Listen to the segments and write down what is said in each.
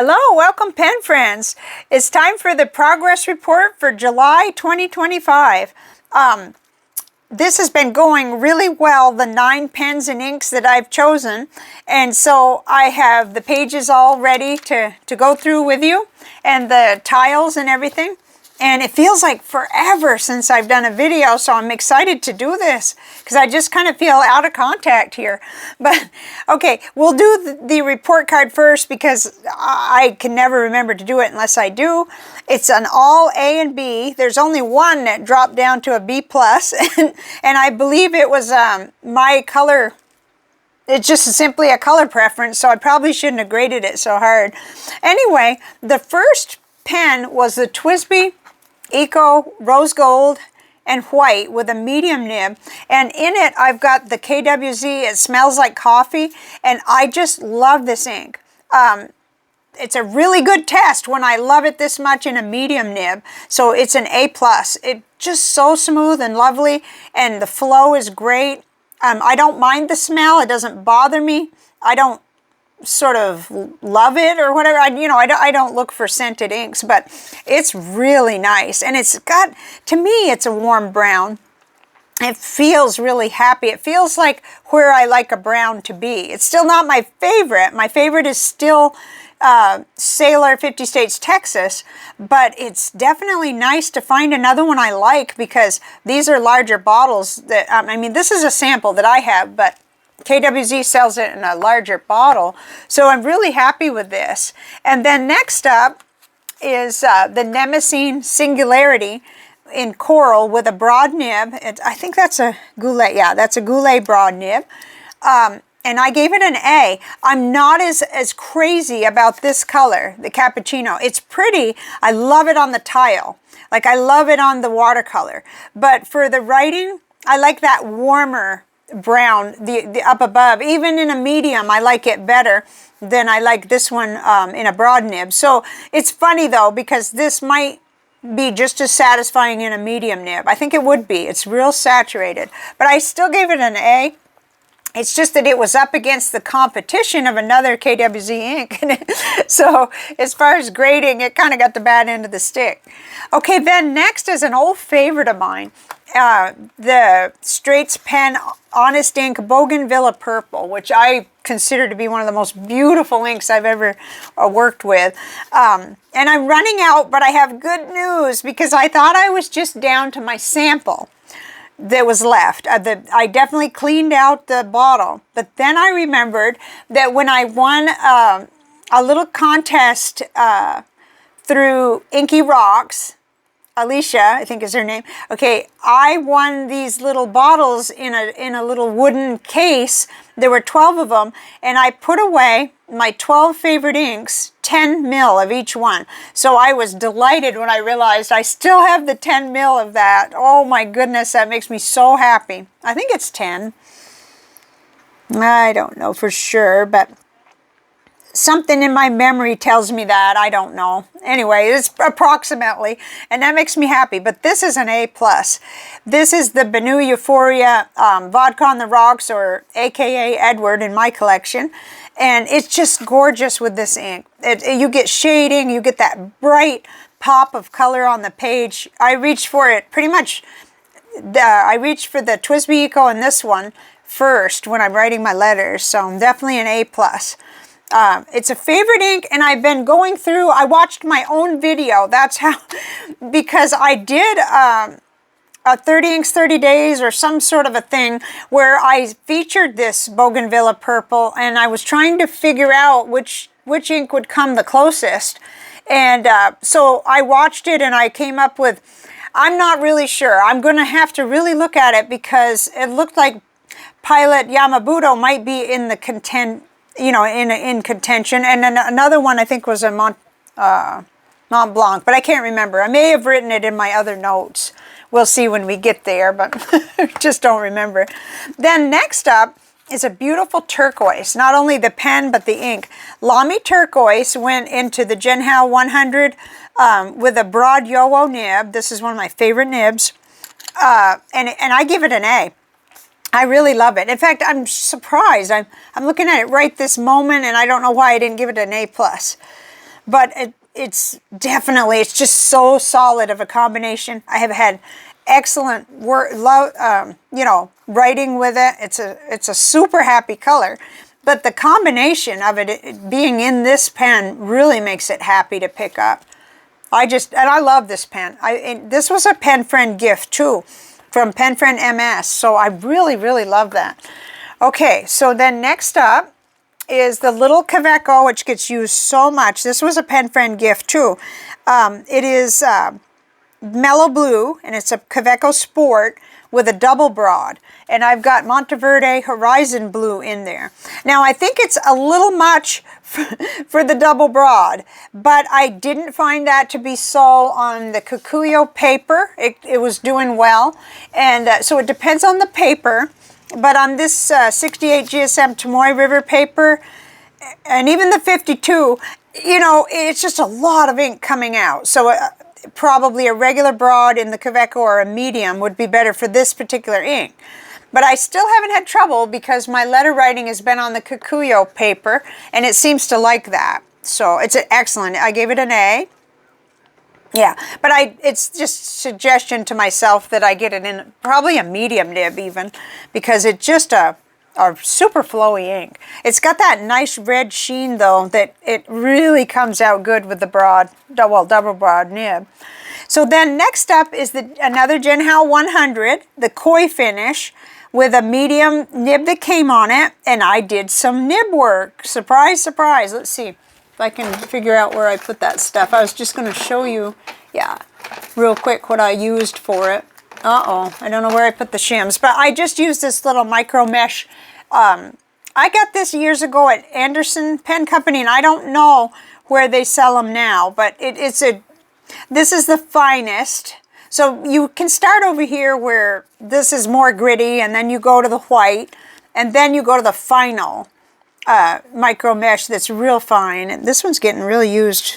Hello, welcome pen friends. It's time for the progress report for July 2025. This has been going really well, the 9 pens and inks that I've chosen. And so I have the pages all ready to go through with you and the tiles and everything. And it feels like forever since I've done a video, so I'm excited to do this because I just kind of feel out of contact here. But okay, we'll do the report card first because I can never remember to do it unless I do. It's an all A and B. There's only one that dropped down to a B+, and I believe it was my color. It's just simply a color preference, so I probably shouldn't have graded it so hard. Anyway, the first pen was the TWSBI Eco Rose Gold and White with a medium nib, and in it I've got the KWZ It Smells Like Coffee, and I just love this ink. It's a really good test when I love it this much in a medium nib, so it's an A+. It's just so smooth and lovely, and the flow is great. I don't mind the smell. It doesn't bother me. I don't sort of love it or whatever. I don't look for scented inks, but it's really nice. And it's got, to me, it's a warm brown. It feels really happy. It feels like where I like a brown to be. It's still not my favorite. My favorite is still Sailor 50 States, Texas, but it's definitely nice to find another one I like because these are larger bottles that, I mean, this is a sample that I have, but KWZ sells it in a larger bottle, so I'm really happy with this. And then next up is the Nemosine Singularity in coral with a broad nib. I think that's a Goulet. Yeah, that's a Goulet broad nib. And I gave it an A. I'm not as crazy about this color, the Cappucino. It's pretty. I love it on the tile. Like, I love it on the watercolor. But for the writing, I like that warmer brown, the up above. Even in a medium, I like it better than I like this one in a broad nib. So it's funny though, because this might be just as satisfying in a medium nib. I think it would be. It's real saturated, but I still gave it an A. It's just that it was up against the competition of another KWZ ink. So as far as grading, it kind of got the bad end of the stick. Okay, then next is an old favorite of mine. The Straits pen Honest Ink Bougainvillea Purple, which I consider to be one of the most beautiful inks I've ever worked with. And I'm running out, but I have good news because I thought I was just down to my sample that was left. I definitely cleaned out the bottle, but then I remembered that when I won a little contest through Inky Rocks, Alicia, I think is her name. Okay, I won these little bottles in a little wooden case. There were 12 of them, and I put away my 12 favorite inks, 10 mil of each one. So I was delighted when I realized I still have the 10 mil of that. Oh my goodness, that makes me so happy. I think it's 10. I don't know for sure, but something in my memory tells me that. I don't know. Anyway, it's approximately, and that makes me happy. But this is an A+. This is the Benu Euphoria Vodka on the Rocks, or AKA Edward in my collection. And it's just gorgeous with this ink. You get shading, you get that bright pop of color on the page. I reached for it pretty much. I reached for the TWSBI Eco and this one first when I'm writing my letters. So I'm definitely an A+. It's a favorite ink, and I've been going through, I watched my own video, that's how, because I did a 30 inks 30 days or some sort of a thing where I featured this Bougainvillea Purple, and I was trying to figure out which ink would come the closest. And so I watched it and I came up with, I'm not really sure. I'm going to have to really look at it because it looked like Pilot Yamabudo might be in the in contention, and then another one I think was a Mont Blanc, but I can't remember. I may have written it in my other notes. We'll see when we get there, but just don't remember. Then next up is a beautiful turquoise. Not only the pen, but the ink. Lamy Turquoise went into the Jinhao 100 with a broad JoWo nib. This is one of my favorite nibs, and I give it an A. I really love it. In fact, I'm surprised. I'm looking at it right this moment, and I don't know why I didn't give it an A+. but it's definitely, it's just so solid of a combination. I have had excellent work, you know, writing with it. It's a super happy color, but the combination of it being in this pen really makes it happy to pick up. And I love this pen. This was a pen friend gift too, from Pen Friend MS, so I really, really love that. Okay, so then next up is the little Kaweco, which gets used so much. This was a Pen Friend gift too. It is Mellow Blue, and it's a Kaweco Sport with a double broad. And I've got Monteverde Horizon Blue in there. Now, I think it's a little much for the double broad, but I didn't find that to be so on the Kikuyo paper. It was doing well. And so it depends on the paper. But on this 68 GSM Tomoe River paper, and even the 52, you know, it's just a lot of ink coming out. So probably a regular broad in the Kaweco or a medium would be better for this particular ink. But I still haven't had trouble because my letter writing has been on the Kikuyo paper, and it seems to like that. So it's excellent. I gave it an A. Yeah, but it's just suggestion to myself that I get it in probably a medium nib even, because it's just a super flowy ink. It's got that nice red sheen though that it really comes out good with the broad, well, double broad nib. So then next up is another Jinhao 100, the koi finish with a medium nib that came on it, and I did some nib work. Surprise, surprise. Let's see if I can figure out where I put that stuff. I was just going to show you, yeah, real quick what I used for it. Uh-oh, I don't know where I put the shims, but I just used this little micro mesh. I got this years ago at Anderson Pen Company, and I don't know where they sell them now, but this is the finest. So you can start over here where this is more gritty, and then you go to the white, and then you go to the final micro mesh that's real fine. And this one's getting really used.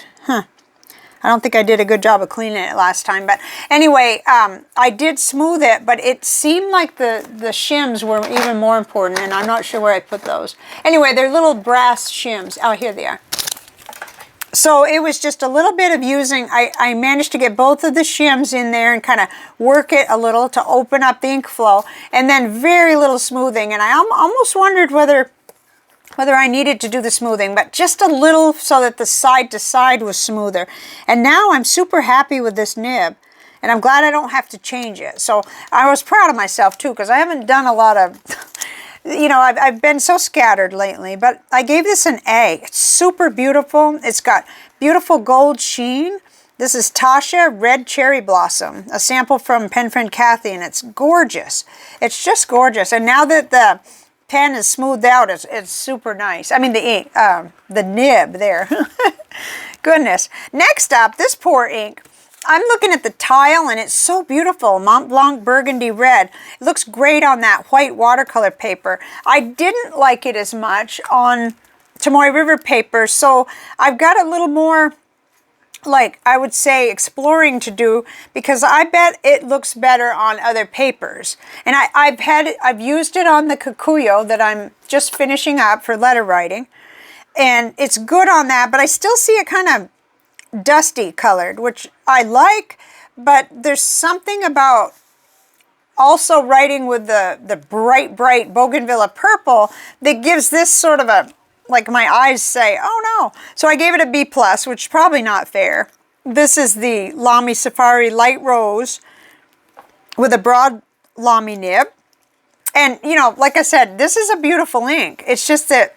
I don't think I did a good job of cleaning it last time, but anyway, I did smooth it, but it seemed like the shims were even more important, and I'm not sure where I put those. Anyway, they're little brass shims. Oh, here they are. So it was just a little bit of using, I managed to get both of the shims in there and kind of work it a little to open up the ink flow, and then very little smoothing, and I almost wondered whether I needed to do the smoothing, but just a little so that the side to side was smoother. And now I'm super happy with this nib, and I'm glad I don't have to change it. So I was proud of myself too, because I haven't done a lot of, you know, I've been so scattered lately, but I gave this an A. It's super beautiful. It's got beautiful gold sheen. This is Tasha Red Cherry Blossom, a sample from Pen Friend Kathy, and it's gorgeous. It's just gorgeous. And now that the pen is smoothed out, it's super nice. I mean the ink, the nib there. Goodness. Next up, this poor ink. I'm looking at the tile, and it's so beautiful. Mont Blanc Burgundy Red. It looks great on that white watercolor paper. I didn't like it as much on Tomoe River paper, so I've got a little more, like, I would say, exploring to do, because I bet it looks better on other papers. And I've used it on the Kikuyo that I'm just finishing up for letter writing, and it's good on that, but I still see it kind of dusty colored, which I like, but there's something about also writing with the bright Bougainvillea purple that gives this sort of a, like, my eyes say, oh no. So I gave it a B+, which is probably not fair. This is the Lamy Safari Light Rose with a broad Lamy nib. And, you know, like I said, this is a beautiful ink. It's just that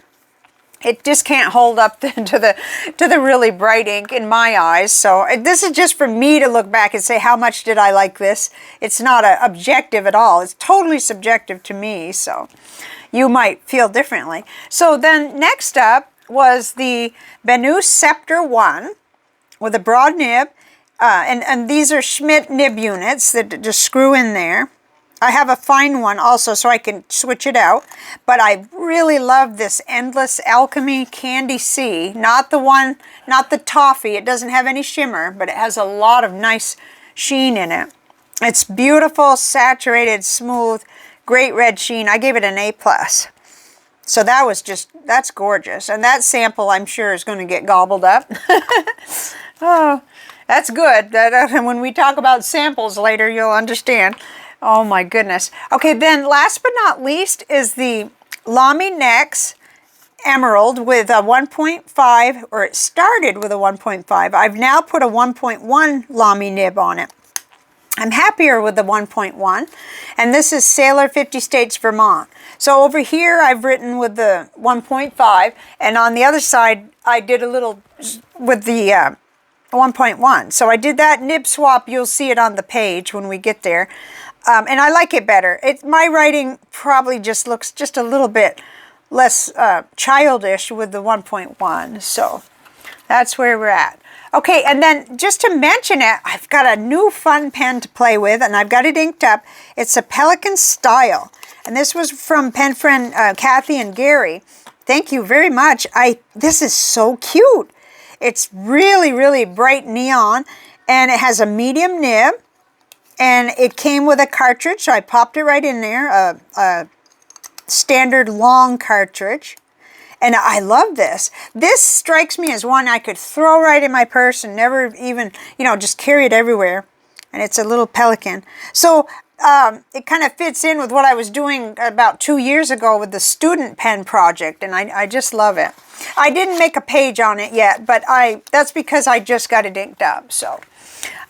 it just can't hold up to the really bright ink in my eyes. So this is just for me to look back and say, how much did I like this? It's not objective at all. It's totally subjective to me. So you might feel differently. So then next up was the Benu Scepter 1 with a broad nib. And these are Schmidt nib units that just screw in there. I have a fine one also, so I can switch it out. But I really love this Endless Alchemy Candy C. Not the toffee. It doesn't have any shimmer, but it has a lot of nice sheen in it. It's beautiful, saturated, smooth, great red sheen. I gave it an A+. So that's gorgeous. And that sample, I'm sure, is going to get gobbled up. Oh, that's good. When we talk about samples later, you'll understand. Oh my goodness. Okay, then last but not least is the Lamy Nex Emerald with a 1.5, or it started with a 1.5. I've now put a 1.1 Lamy nib on it. I'm happier with the 1.1, and this is Sailor 50 States, Vermont. So over here I've written with the 1.5, and on the other side I did a little with the 1.1. So I did that nib swap. You'll see it on the page when we get there. And I like it better. My writing probably just looks just a little bit less childish with the 1.1. So that's where we're at. Okay, and then just to mention it, I've got a new fun pen to play with, and I've got it inked up. It's a Pelican Style, and this was from pen friend Kathy and Gary. Thank you very much. This is so cute. It's really, really bright neon, and it has a medium nib, and it came with a cartridge, so I popped it right in there, a standard long cartridge. And I love this. This strikes me as one I could throw right in my purse and never even, just carry it everywhere. And it's a little Pelican. So it kind of fits in with what I was doing about 2 years ago with the student pen project. And I just love it. I didn't make a page on it yet, but that's because I just got it inked up. So,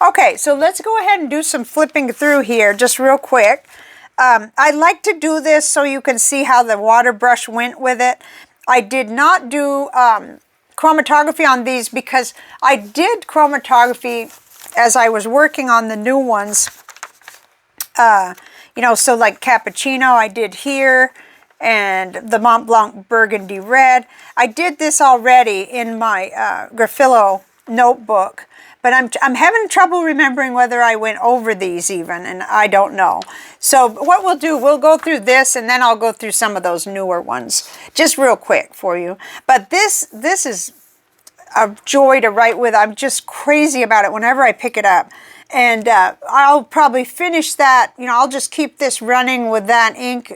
okay, so let's go ahead and do some flipping through here just real quick. I like to do this so you can see how the water brush went with it. I did not do chromatography on these because I did chromatography as I was working on the new ones. So like Cappucino I did here, and the Mont Blanc Burgundy Red. I did this already in my Graphilo notebook, but I'm having trouble remembering whether I went over these even, and I don't know. So what we'll do, we'll go through this, and then I'll go through some of those newer ones, just real quick for you. But this is a joy to write with. I'm just crazy about it whenever I pick it up. And I'll probably finish that, I'll just keep this running with that ink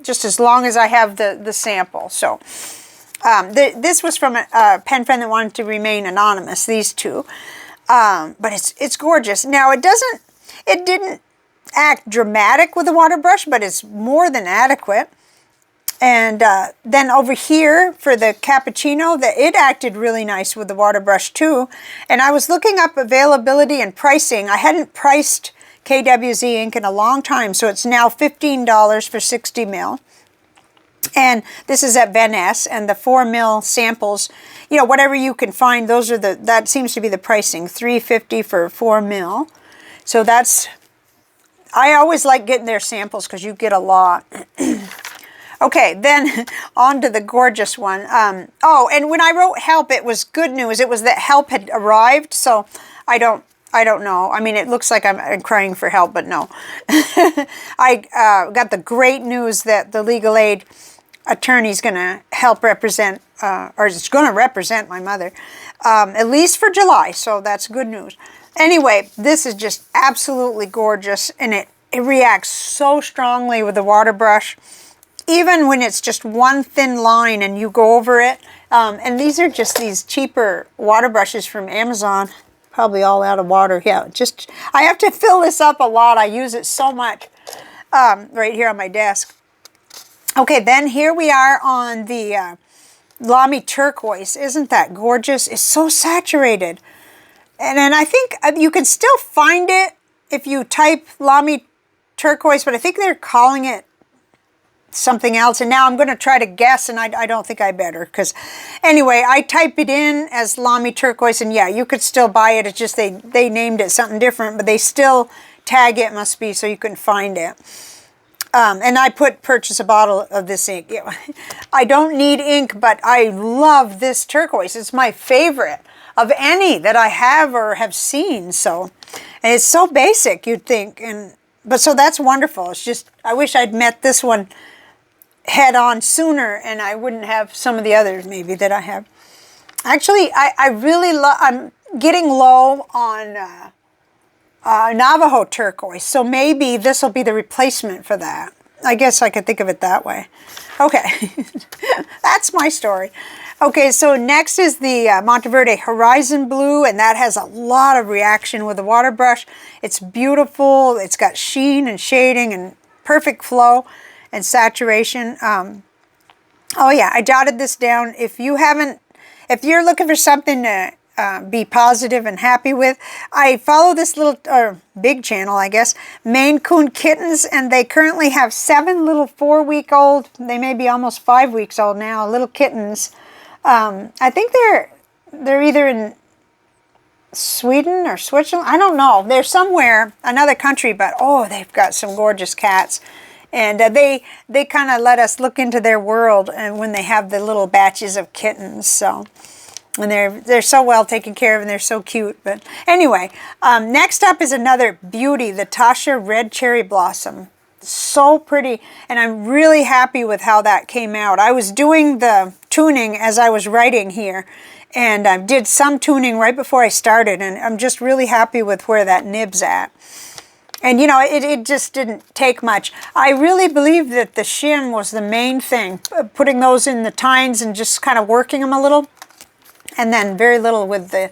just as long as I have the sample. So this was from a pen friend that wanted to remain anonymous, these two. But it's gorgeous. Now it didn't act dramatic with the water brush, but it's more than adequate. And then over here for the Cappuccino, it acted really nice with the water brush too. And I was looking up availability and pricing. I hadn't priced KWZ ink in a long time, so it's now $15 for 60 mil. And this is at Benu, and the 4 mil samples, whatever you can find, that seems to be the pricing, $3.50 for 4 mil. So I always like getting their samples because you get a lot. Okay, then on to the gorgeous one. And when I wrote help, it was good news. It was that help had arrived, so I don't know. I mean, it looks like I'm crying for help, but no. I got the great news that the legal aid attorney's going to help represent, or is going to represent my mother, at least for July, so that's good news. Anyway, this is just absolutely gorgeous, and it reacts so strongly with the water brush, even when it's just one thin line and you go over it. And these are just these cheaper water brushes from Amazon, probably all out of water. Yeah, I have to fill this up a lot. I use it so much right here on my desk. Okay, then here we are on the Lamy Turquoise. Isn't that gorgeous? It's so saturated. And I think you can still find it if you type Lamy Turquoise, but I think they're calling it something else. And now I'm going to try to guess, and I don't think I better. Because anyway, I type it in as Lamy Turquoise, and yeah, you could still buy it. It's just they named it something different, but they still tag it, must be, so you can find it. And I purchase a bottle of this ink. I don't need ink, but I love this turquoise. It's my favorite of any that I have or have seen. So, and it's so basic, you'd think. But so that's wonderful. It's just, I wish I'd met this one head on sooner, and I wouldn't have some of the others maybe that I have. Actually, I really love, I'm getting low on Navajo turquoise, so maybe this will be the replacement for that. I guess I could think of it that way. Okay, that's my story. Okay, so next is the Monteverde Horizon Blue, and that has a lot of reaction with the water brush. It's beautiful. It's got sheen and shading and perfect flow and saturation. Oh yeah, I jotted this down. If you're looking for something to be positive and happy with, I follow this little, big channel, I guess, Maine Coon Kittens, and they currently have 7 little 4-week-old, they may be almost 5 weeks old now, little kittens. I think they're either in Sweden or Switzerland, I don't know. They're somewhere, another country, but oh, they've got some gorgeous cats. And they kind of let us look into their world, and when they have the little batches of kittens, so... And they're so well taken care of, and they're so cute. But anyway, next up is another beauty, the Tasha Red Cherry Blossom. So pretty, and I'm really happy with how that came out. I was doing the tuning as I was writing here, and I did some tuning right before I started, and I'm just really happy with where that nib's at. And you know, it just didn't take much. I really believe that the shim was the main thing, putting those in the tines and just kind of working them a little. And then very little with the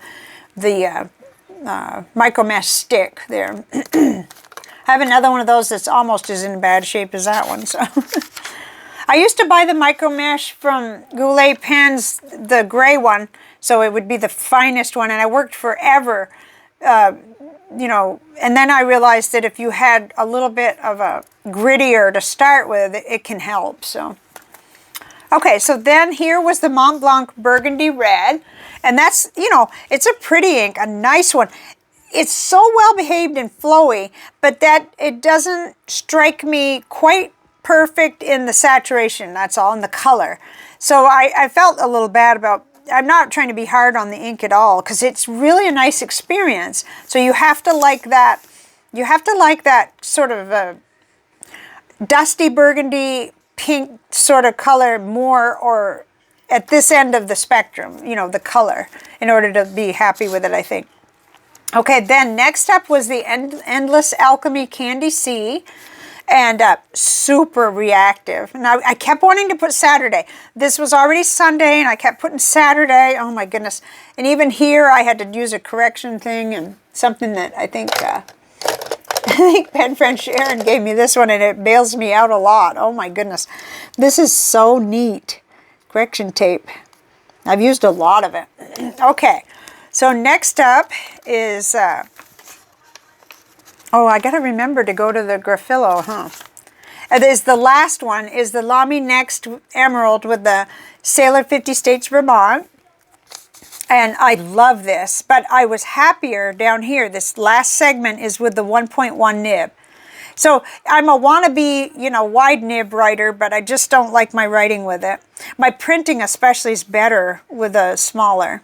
micro mesh stick there. I have another one of those that's almost as in bad shape as that one. So I used to buy the micro mesh from Goulet pens, the gray one, so it would be the finest one, and I worked forever, you know, and then I realized that if you had a little bit of a grittier to start with, it can help, so. Okay, so then here was the Mont Blanc Burgundy Red, and that's, you know, it's a pretty ink, a nice one. It's so well behaved and flowy, but that it doesn't strike me quite perfect in the saturation, that's all, in the color. So I felt a little bad about, I'm not trying to be hard on the ink at all, because it's really a nice experience. So you have to like that, sort of dusty burgundy, pink sort of color more, or at this end of the spectrum, you know, the color, in order to be happy with it, I think. Okay, then next up was the Endless Alchemy Candy Sea, and super reactive. And I kept wanting to put Saturday. This was already Sunday, and I kept putting Saturday. Oh my goodness. And even here, I had to use a correction thing, and something that I think pen friend Sharon gave me this one, and it bails me out a lot. Oh my goodness. This is so neat. Correction tape. I've used a lot of it. Okay. So next up is, oh, I got to remember to go to the Graphilo, huh? It is the last one, is the Lamy Next Emerald with the Sailor 50 States Vermont. And I love this, but I was happier down here. This last segment is with the 1.1 nib. So I'm a wannabe, you know, wide nib writer, but I just don't like my writing with it. My printing especially is better with a smaller.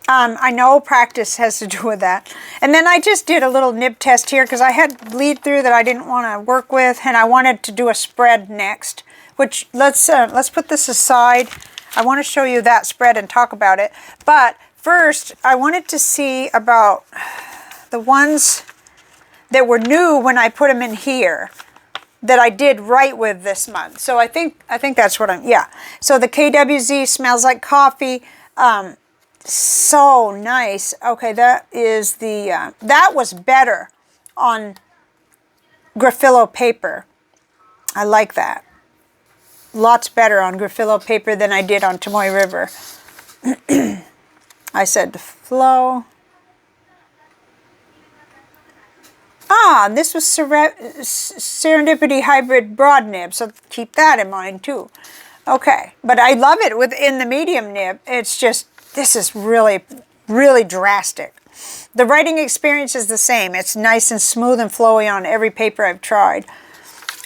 I know practice has to do with that. And then I just did a little nib test here because I had bleed through that I didn't want to work with, and I wanted to do a spread next, which let's put this aside. I want to show you that spread and talk about it. But first, I wanted to see about the ones that were new when I put them in here that I did right with this month. So I think that's what yeah. So the KWZ Smells Like Coffee. So nice. Okay, that is the, that was better on Graphilo paper. I like that. Lots better on Graphilo paper than I did on Tomoe River. I said flow. Ah, this was Serendipity Hybrid Broad Nib, so keep that in mind too. Okay, but I love it within the medium nib. It's just, this is really, really drastic. The writing experience is the same. It's nice and smooth and flowy on every paper I've tried.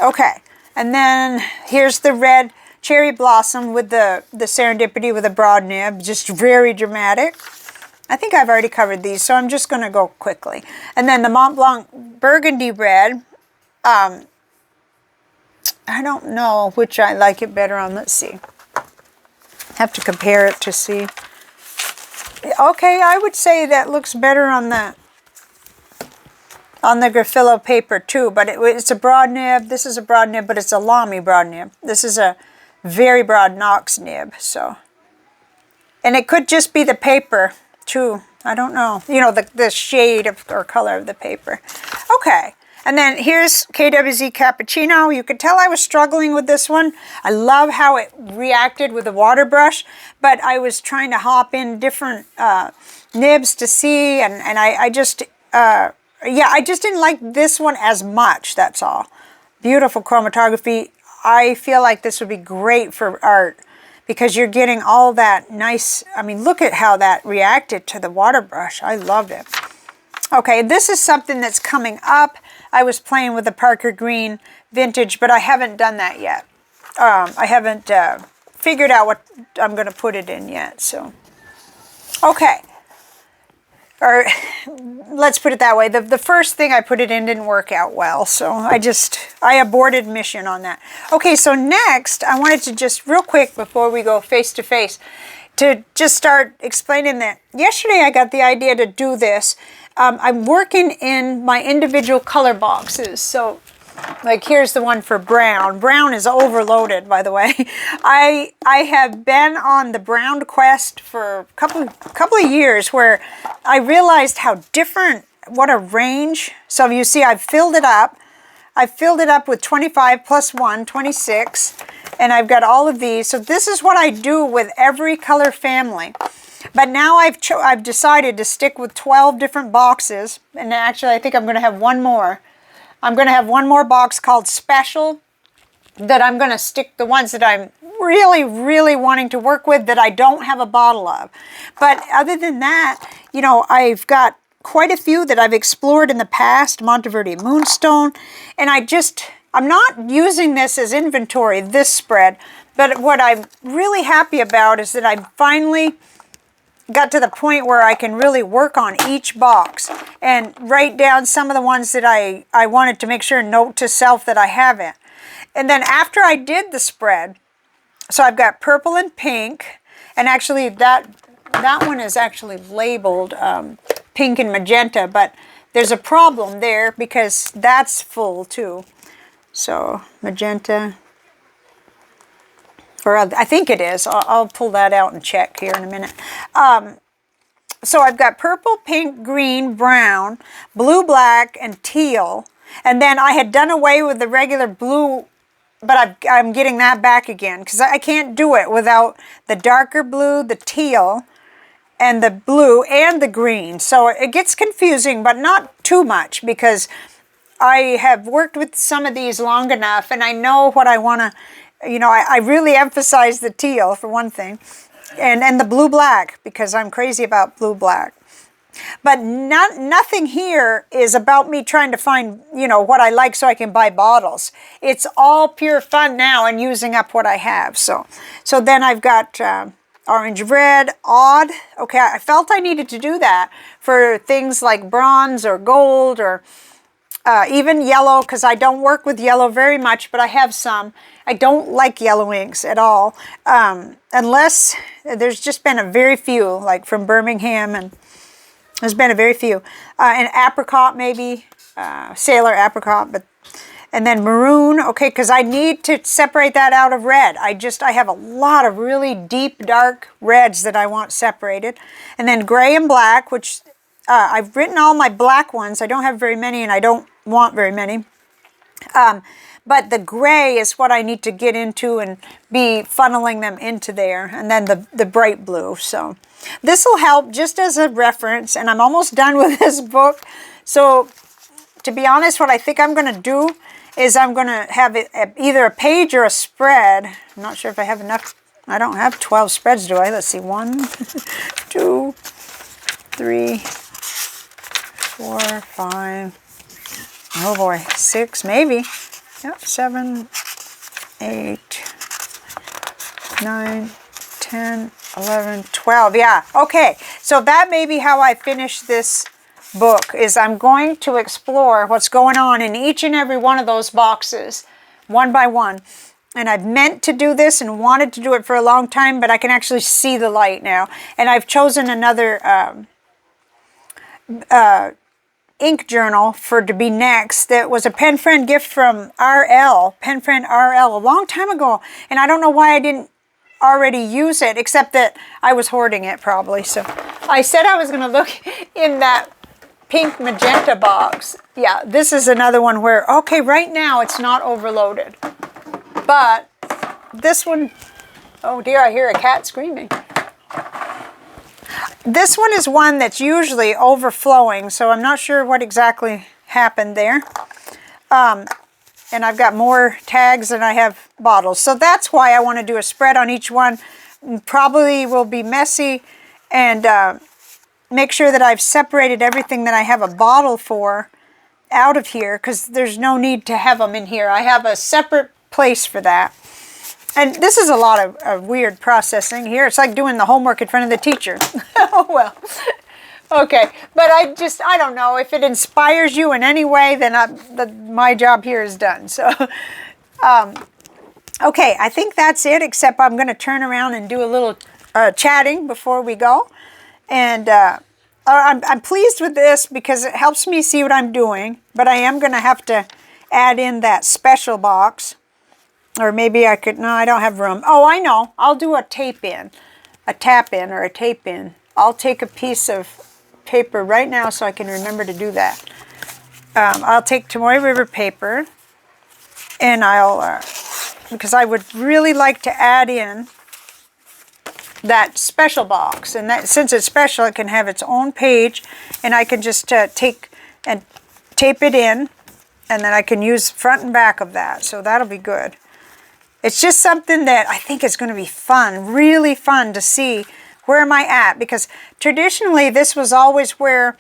Okay, and then here's the red Cherry Blossom with the Serendipity with a broad nib. Just very dramatic. I think I've already covered these, so I'm just going to go quickly. And then the Mont Blanc Burgundy Red. I don't know which I like it better on. Let's see. Have to compare it to see. Okay, I would say that looks better on the on the Graphilo paper too, but it's a broad nib. This is a broad nib, but it's a Lamy broad nib. This is a very broad Knox nib, so. And it could just be the paper too. I don't know. You know, the shade of, or color of the paper. Okay. And then here's KWZ Cappucino. You could tell I was struggling with this one. I love how it reacted with the water brush, but I was trying to hop in different nibs to see, and I just, yeah, I just didn't like this one as much, that's all. Beautiful chromatography. I feel like this would be great for art because you're getting all that nice, I mean, look at how that reacted to the water brush. I loved it. Okay, this is something that's coming up. I was playing with the Parker Green Vintage, but I haven't done that yet. I haven't figured out what I'm going to put it in yet, so. Okay. Or let's put it that way. The first thing I put it in didn't work out well, so I aborted mission on that. Okay, so next, I wanted to just real quick before we go face to face, to just start explaining that yesterday I got the idea to do this. I'm working in my individual color boxes. So like here's the one for brown. Brown is overloaded, by the way. I have been on the brown quest for a couple of years where I realized how different, what a range. So you see I've filled it up. I've filled it up with 25 plus 1, 26. And I've got all of these. So this is what I do with every color family. But now I've decided to stick with 12 different boxes. And actually, I think I'm going to have one more. I'm going to have one more box called Special that I'm going to stick the ones that I'm really, really wanting to work with that I don't have a bottle of. But other than that, you know, I've got quite a few that I've explored in the past, Monteverde Moonstone. And I'm not using this as inventory, this spread. But what I'm really happy about is that I finally got to the point where I can really work on each box and write down some of the ones that I wanted to make sure, note to self that I haven't. And then after I did the spread, so I've got purple and pink, and actually that one is actually labeled pink and magenta, but there's a problem there because that's full too. So magenta, or I think it is. I'll pull that out and check here in a minute. So I've got purple, pink, green, brown, blue, black, and teal. And then I had done away with the regular blue, but I'm getting that back again because I can't do it without the darker blue, the teal, and the blue, and the green. So it gets confusing, but not too much because I have worked with some of these long enough and I know what I want to. You know, I really emphasize the teal for one thing, and the blue-black because I'm crazy about blue-black. But nothing here is about me trying to find, you know, what I like so I can buy bottles. It's all pure fun now and using up what I have. So then I've got orange, red, odd. Okay, I felt I needed to do that for things like bronze or gold or even yellow, because I don't work with yellow very much, but I have some. I don't like yellow inks at all, unless there's just been a very few, like from Birmingham, and there's been a very few. And apricot maybe, sailor apricot, and then maroon, okay, because I need to separate that out of red. I have a lot of really deep, dark reds that I want separated. And then gray and black, which I've written all my black ones. I don't have very many, and I don't want very many. But the gray is what I need to get into and be funneling them into there. And then the bright blue. So this will help just as a reference. And I'm almost done with this book. So to be honest, what I think I'm going to do is I'm going to have it either a page or a spread. I'm not sure if I have enough. I don't have 12 spreads, do I? Let's see. 1, 2, 3, 4, 5. Oh boy, 6 maybe. Yep, 7, 8, 9, 10, 11, 12. Yeah, okay. So that may be how I finish this book, is I'm going to explore what's going on in each and every one of those boxes, one by one. And I've meant to do this and wanted to do it for a long time, but I can actually see the light now. And I've chosen another ink journal to be next. That was a pen friend gift from pen friend RL, a long time ago. And I don't know why I didn't already use it, except that I was hoarding it probably. So I said I was going to look in that pink magenta box. Yeah, this is another one where, okay, right now it's not overloaded. But this one, oh dear, I hear a cat screaming. This one is one that's usually overflowing, so I'm not sure what exactly happened there. And I've got more tags than I have bottles. So that's why I want to do a spread on each one. Probably will be messy, and make sure that I've separated everything that I have a bottle for out of here, because there's no need to have them in here. I have a separate place for that. And this is a lot of weird processing here. It's like doing the homework in front of the teacher. Oh, well. Okay. But I don't know. If it inspires you in any way, then my job here is done. So, okay. I think that's it, except I'm going to turn around and do a little chatting before we go. And I'm pleased with this because it helps me see what I'm doing. But I am going to have to add in that special box. Or maybe I could, no, I don't have room. Oh, I know. I'll do a tape in, a tap in or a tape in. I'll take a piece of paper right now so I can remember to do that. I'll take Tomoe River paper, and I'll, because I would really like to add in that special box. And that, since it's special, it can have its own page, and I can just take and tape it in, and then I can use front and back of that. So that'll be good. It's just something that I think is going to be fun, really fun to see where am I at. Because traditionally this was always where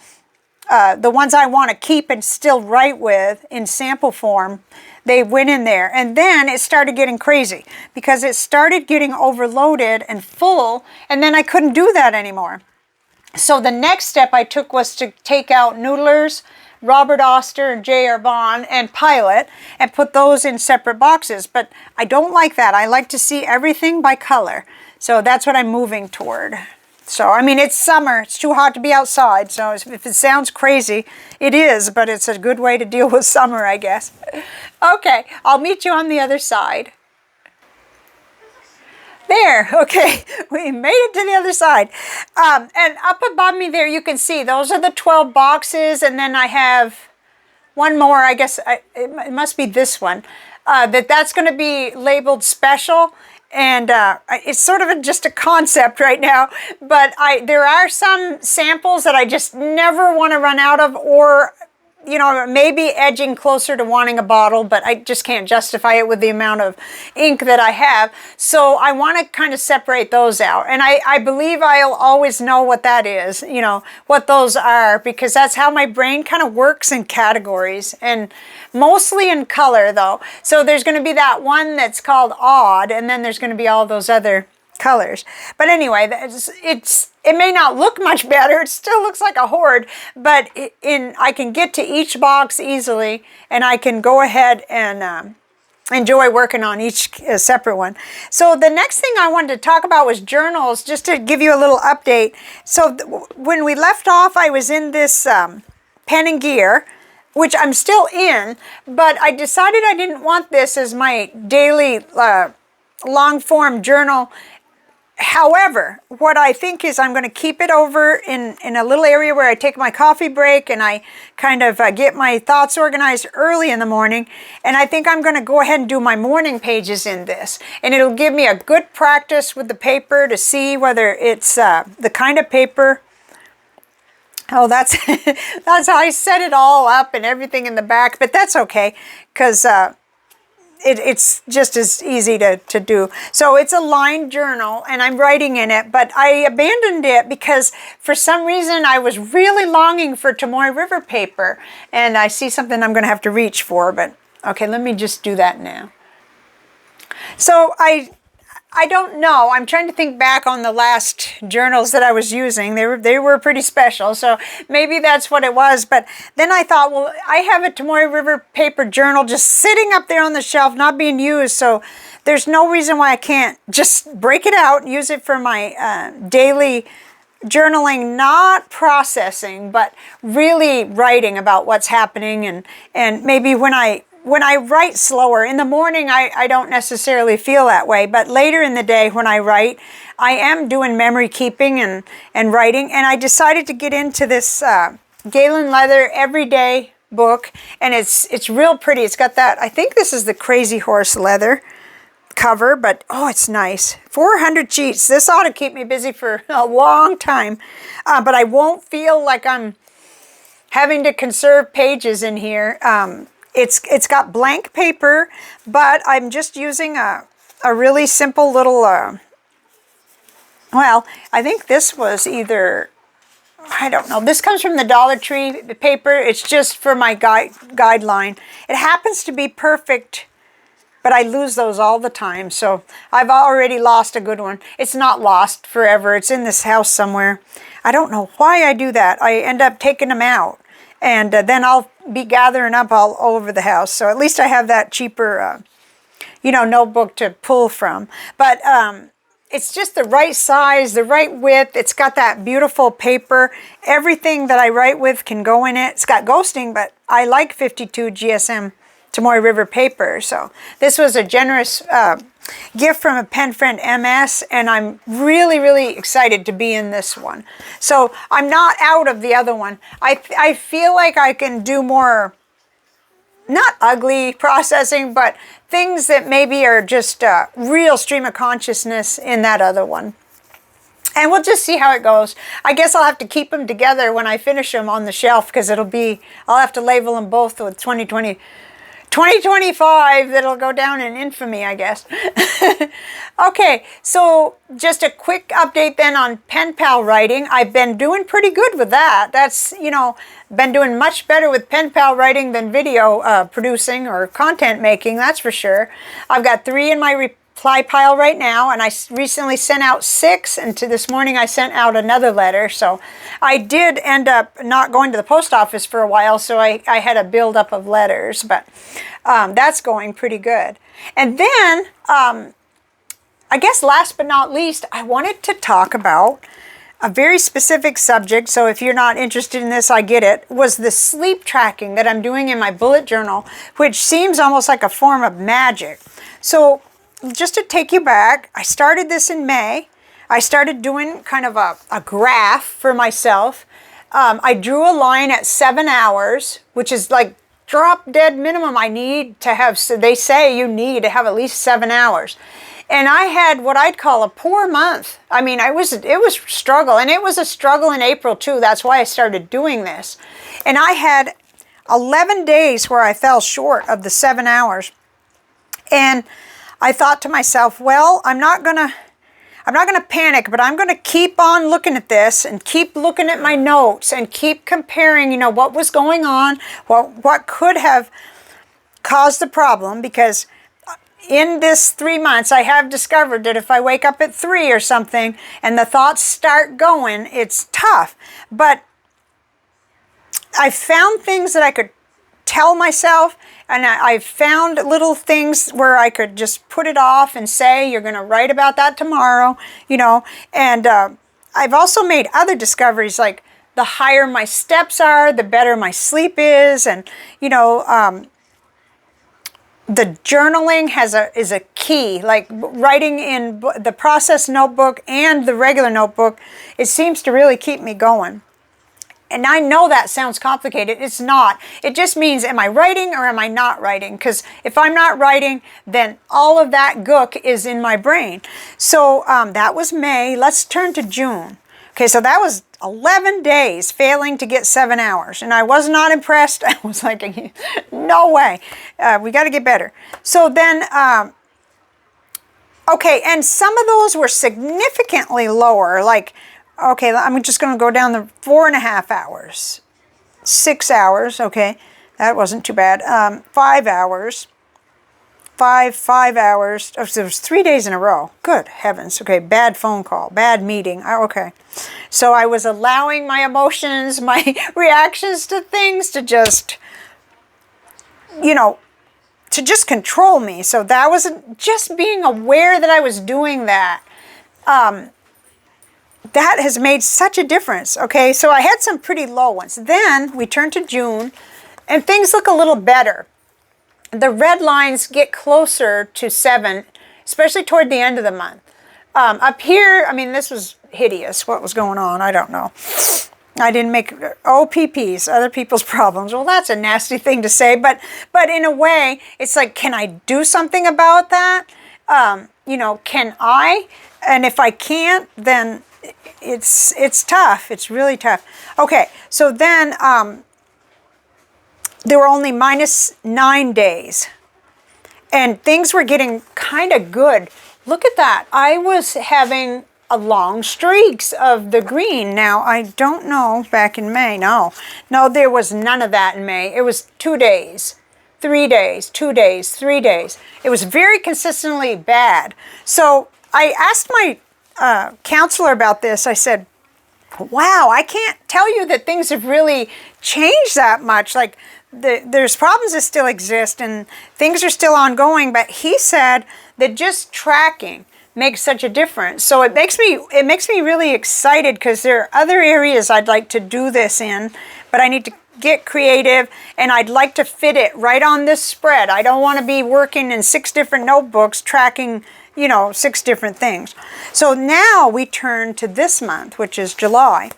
the ones I want to keep and still write with in sample form, they went in there. And then it started getting crazy because it started getting overloaded and full, and then I couldn't do that anymore. So the next step I took was to take out Noodlers, Robert Oster, and J.R. Bond, and Pilot, and put those in separate boxes. But I don't like that. I like to see everything by color. So that's what I'm moving toward. So, I mean, it's summer. It's too hot to be outside. So if it sounds crazy, it is. But it's a good way to deal with summer, I guess. Okay, I'll meet you on the other side. There, okay, we made it to the other side. And up above me there, you can see those are the 12 boxes. And then I have one more, I guess it must be this one, that's going to be labeled special. And it's sort of just a concept right now. But there are some samples that I just never want to run out of, or you know, maybe edging closer to wanting a bottle, but I just can't justify it with the amount of ink that I have. So I want to kind of separate those out. And I believe I'll always know what that is, you know, what those are, because that's how my brain kind of works in categories, and mostly in color though. So there's going to be that one that's called odd, and then there's going to be all those other colors. But anyway, it may not look much better. It still looks like a hoard, but I can get to each box easily, and I can go ahead and enjoy working on each separate one. So the next thing I wanted to talk about was journals, just to give you a little update. So when we left off, I was in this Pen and Gear, which I'm still in, but I decided I didn't want this as my daily long form journal. However, what I think is I'm going to keep it over in a little area where I take my coffee break and I kind of get my thoughts organized early in the morning. And I think I'm going to go ahead and do my morning pages in this. And it'll give me a good practice with the paper to see whether it's the kind of paper. Oh, that's how I set it all up and everything in the back. But that's okay, because it's just as easy to do. So it's a lined journal, and I'm writing in it, but I abandoned it because for some reason I was really longing for Tomoe River paper, and I see something I'm going to have to reach for, but okay, let me just do that now. So I don't know. I'm trying to think back on the last journals that I was using. They were pretty special, so maybe that's what it was. But then I thought, well, I have a Tomoe River paper journal just sitting up there on the shelf, not being used, so there's no reason why I can't just break it out and use it for my daily journaling, not processing, but really writing about what's happening. And maybe when I write slower, in the morning I don't necessarily feel that way, but later in the day when I write, I am doing memory keeping and writing. And I decided to get into this Galen Leather Everyday book, and it's real pretty. It's got that, I think this is the Crazy Horse leather cover, but oh, it's nice. 400 sheets. This ought to keep me busy for a long time, but I won't feel like I'm having to conserve pages in here. It's got blank paper, but I'm just using a really simple little, well, I think this was either, I don't know. This comes from the Dollar Tree paper. It's just for my guideline. It happens to be perfect, but I lose those all the time. So I've already lost a good one. It's not lost forever. It's in this house somewhere. I don't know why I do that. I end up taking them out, and then I'll be gathering up all over the house. So at least I have that cheaper, notebook to pull from. But it's just the right size, the right width. It's got that beautiful paper. Everything that I write with can go in it. It's got ghosting, but I like 52 GSM Tomoe River paper. So this was a generous gift from a pen friend, MS, and I'm really, really excited to be in this one. So I'm not out of the other one. I feel like I can do more, not ugly processing, but things that maybe are just real stream of consciousness in that other one. And we'll just see how it goes. I guess I'll have to keep them together when I finish them on the shelf, because I'll have to label them both with 2025, that'll go down in infamy, I guess. Okay, so just a quick update then on pen pal writing. I've been doing pretty good with that. That's, been doing much better with pen pal writing than video producing or content making, that's for sure. I've got 3 in my reply pile right now, and I recently sent out 6, and this morning I sent out another letter. So I did end up not going to the post office for a while, so I had a buildup of letters, but that's going pretty good. And then I guess last but not least, I wanted to talk about a very specific subject. So if you're not interested in this, I get it. Was the sleep tracking that I'm doing in my bullet journal, which seems almost like a form of magic. So just to take you back, I started this in May. I started doing kind of a graph for myself. I drew a line at 7 hours, which is like drop dead minimum I need to have. So they say you need to have at least 7 hours. And I had what I'd call a poor month. I mean, it was a struggle, and it was a struggle in April too. That's why I started doing this. And I had 11 days where I fell short of the 7 hours. And I thought to myself, well, I'm not gonna panic, but I'm gonna keep on looking at this and keep looking at my notes and keep comparing, what was going on, what could have caused the problem, because in this 3 months, I have discovered that if I wake up at 3 or something and the thoughts start going, it's tough. But I found things that I could tell myself, and I found little things where I could just put it off and say, you're going to write about that tomorrow, And I've also made other discoveries, like the higher my steps are, the better my sleep is, and, the journaling is a key, like writing in the process notebook and the regular notebook. It seems to really keep me going. And I know that sounds complicated. It's not. It just means, am I writing or am I not writing? Because if I'm not writing, then all of that gook is in my brain. So that was May. Let's turn to June. Okay, so that was 11 days failing to get 7 hours. And I was not impressed. I was like, no way. We got to get better. So then, okay, and some of those were significantly lower. Like, okay, I'm just going to go down the 4.5 hours. 6 hours, okay. That wasn't too bad. 5 hours. 5 hours. Oh, so it was 3 days in a row. Good heavens. Okay, bad phone call, bad meeting. Okay. So I was allowing my emotions, my reactions to things to just, to just control me. So that was just being aware that I was doing that. that has made such a difference. Okay, so I had some pretty low ones. Then we turn to June and things look a little better. The red lines get closer to 7, especially toward the end of the month. Up here, I mean, this was hideous. What was going on? I don't know. I didn't make OPPs, other people's problems. Well, that's a nasty thing to say, but in a way, it's like, can I do something about that? You know, can I? And if I can't, then it's tough. It's really tough. Okay, so then there were only -9 days, and things were getting kind of good. Look at that. I was having a long streaks of the green. Now, I don't know, back in May, no, there was none of that in May. It was 2 days, 3 days, 2 days, 3 days. It was very consistently bad. So I asked my counselor about this. I said, wow, I can't tell you that things have really changed that much. Like, there's problems that still exist and things are still ongoing, but he said that just tracking makes such a difference. So it makes me really excited, because there are other areas I'd like to do this in, but I need to get creative, and I'd like to fit it right on this spread. I don't want to be working in 6 different notebooks tracking, you know, 6 different things. So now we turn to this month, which is July,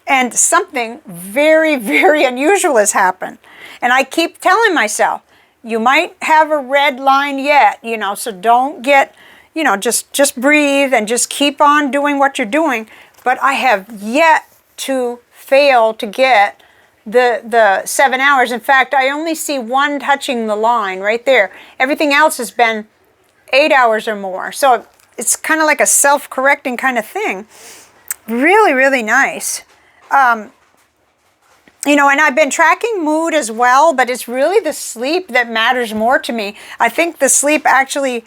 and something very, very unusual has happened. And I keep telling myself, you might have a red line yet, you know, so don't get, you know, just breathe and just keep on doing what you're doing. But I have yet to fail to get the 7 hours. In fact, I only see one touching the line right there. Everything else has been 8 hours or more. So it's kind of like a self-correcting kind of thing. Really, really nice. You know, and I've been tracking mood as well, but it's really the sleep that matters more to me. I think the sleep actually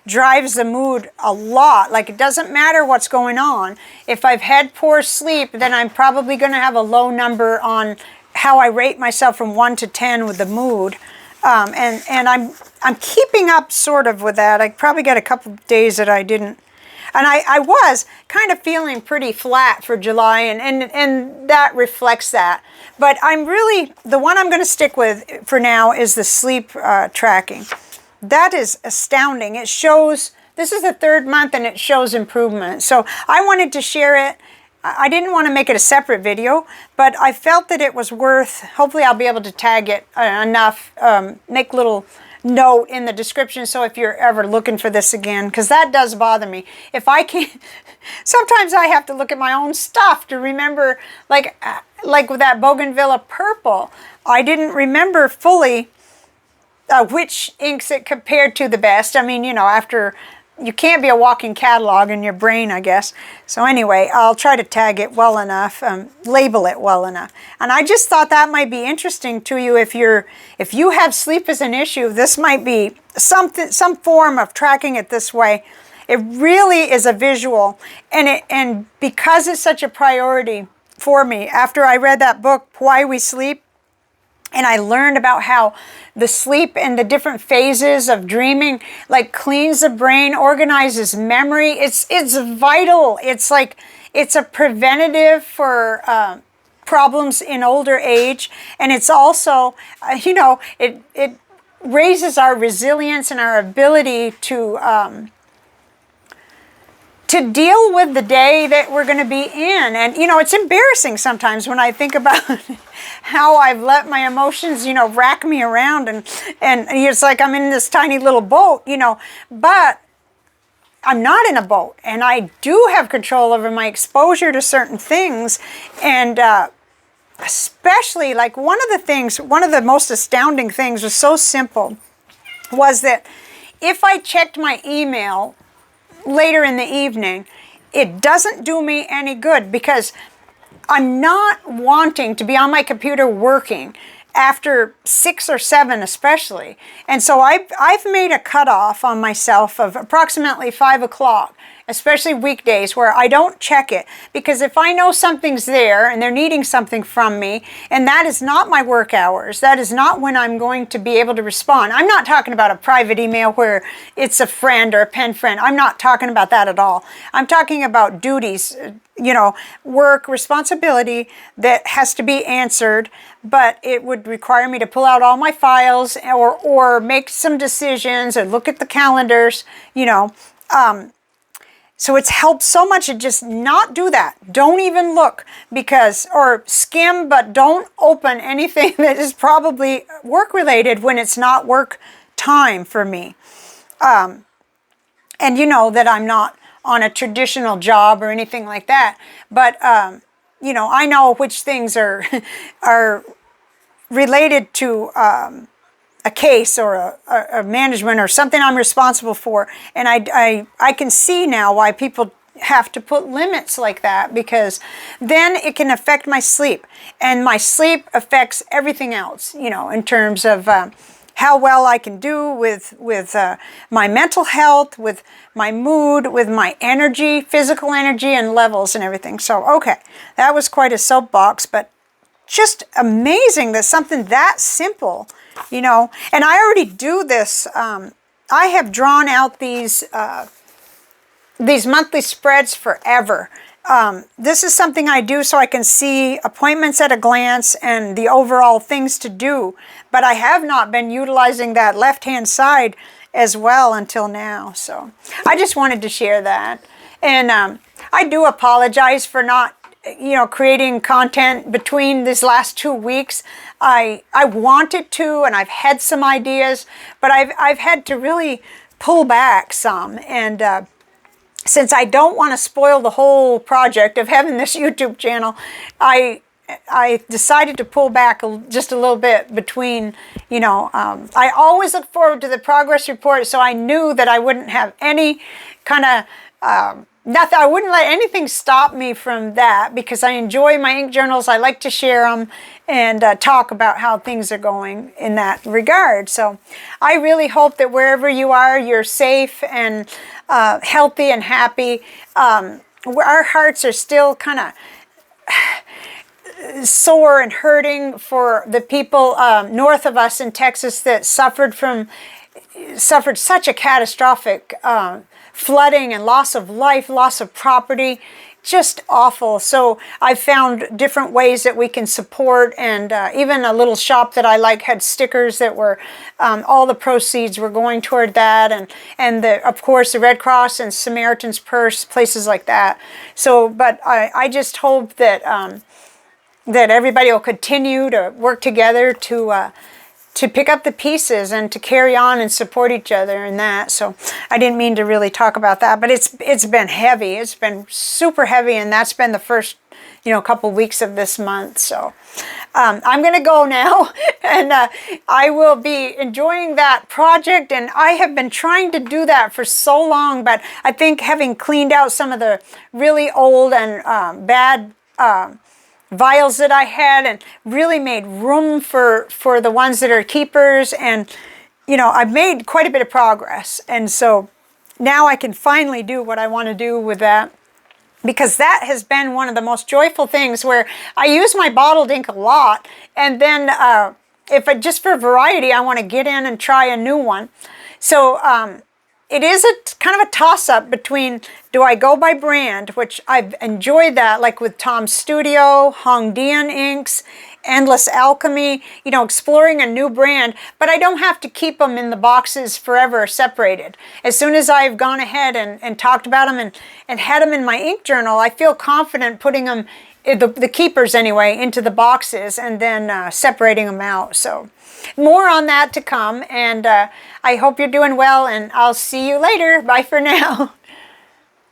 drives the mood a lot. Like, it doesn't matter what's going on. If I've had poor sleep, then I'm probably going to have a low number on how I rate myself from 1 to 10 with the mood. And I'm keeping up sort of with that. I probably got a couple days that I didn't. And I was kind of feeling pretty flat for July, and that reflects that. But I'm really, the one I'm going to stick with for now is the sleep tracking. That is astounding. It shows, this is the 3rd month, and it shows improvement. So I wanted to share it. I didn't want to make it a separate video, but I felt that it was worth, hopefully I'll be able to tag it enough, make little note in the description, so if you're ever looking for this again, because that does bother me. If I can't, sometimes I have to look at my own stuff to remember, like with that Bougainvillea purple, I didn't remember fully which inks it compared to the best. I mean, you know, after, you can't be a walking catalog in your brain, I guess. So anyway, I'll try to tag it well enough, label it well enough. And I just thought that might be interesting to you. If you have sleep as an issue, this might be some form of tracking it this way. It really is a visual, and because it's such a priority for me, after I read that book, Why We Sleep, and I learned about how the sleep and the different phases of dreaming, like, cleans the brain, organizes memory. It's vital. It's like, it's a preventative for problems in older age. And it's also, you know, it raises our resilience and our ability to deal with the day that we're going to be in. And, you know, it's embarrassing sometimes when I think about how I've let my emotions, you know, rack me around, and it's like I'm in this tiny little boat, you know, but I'm not in a boat, and I do have control over my exposure to certain things. And especially, like, one of the most astounding things was so simple, was that if I checked my email later in the evening, it doesn't do me any good, because I'm not wanting to be on my computer working after 6 or 7 especially. And so I've made a cutoff on myself of approximately 5 o'clock. especially weekdays where I don't check it, because if I know something's there and they're needing something from me, and that is not my work hours, that is not when I'm going to be able to respond. I'm not talking about a private email where it's a friend or a pen friend. I'm not talking about that at all. I'm talking about duties, you know, work, responsibility that has to be answered, but it would require me to pull out all my files or make some decisions or look at the calendars, you know. So it's helped so much to just not do that. Don't even look, because, or skim, but don't open anything that is probably work related when it's not work time for me. And you know that I'm not on a traditional job or anything like that, but you know, I know which things are are related to a case or a management or something I'm responsible for, and I can see now why people have to put limits like that, because then it can affect my sleep, and my sleep affects everything else, you know, in terms of how well I can do with my mental health, with my mood, with my energy, physical energy and levels and everything. So, okay, that was quite a soapbox, but just amazing that something that simple, you know, and I already do this. I have drawn out these monthly spreads forever. This is something I do so I can see appointments at a glance and the overall things to do, but I have not been utilizing that left-hand side as well until now. So I just wanted to share that. And I do apologize for not, you know, creating content between these last 2 weeks. I wanted to, and I've had some ideas, but I've had to really pull back some. And since I don't want to spoil the whole project of having this YouTube channel, I decided to pull back just a little bit between, you know, I always look forward to the progress report, so I knew that I wouldn't have any kind of nothing. I wouldn't let anything stop me from that, because I enjoy my ink journals. I like to share them and talk about how things are going in that regard. So I really hope that wherever you are, you're safe and healthy and happy. Our hearts are still kind of sore and hurting for the people north of us in Texas that suffered such a catastrophic flooding and loss of life, loss of property, just awful. So I found different ways that we can support, and even a little shop that I like had stickers that were, all the proceeds were going toward that, and of course the Red Cross and Samaritan's Purse, places like that. So, but I just hope that that everybody will continue to work together to pick up the pieces and to carry on and support each other in that. So I didn't mean to really talk about that, but it's been heavy. It's been super heavy, and that's been the first, you know, couple weeks of this month. So I'm going to go now, and I will be enjoying that project, and I have been trying to do that for so long, but I think having cleaned out some of the really old and bad vials that I had and really made room for the ones that are keepers, and you know, I've made quite a bit of progress, and so now I can finally do what I want to do with that, because that has been one of the most joyful things, where I use my bottled ink a lot, and then if I just for variety I want to get in and try a new one. So it is kind of a toss-up between, do I go by brand, which I've enjoyed that, like with Tom's Studio, Hongdian Inks, Endless Alchemy, you know, exploring a new brand, but I don't have to keep them in the boxes forever separated. As soon as I've gone ahead and talked about them and had them in my ink journal, I feel confident putting them, the keepers anyway, into the boxes and then separating them out. So more on that to come, and I hope you're doing well, and I'll see you later. Bye for now.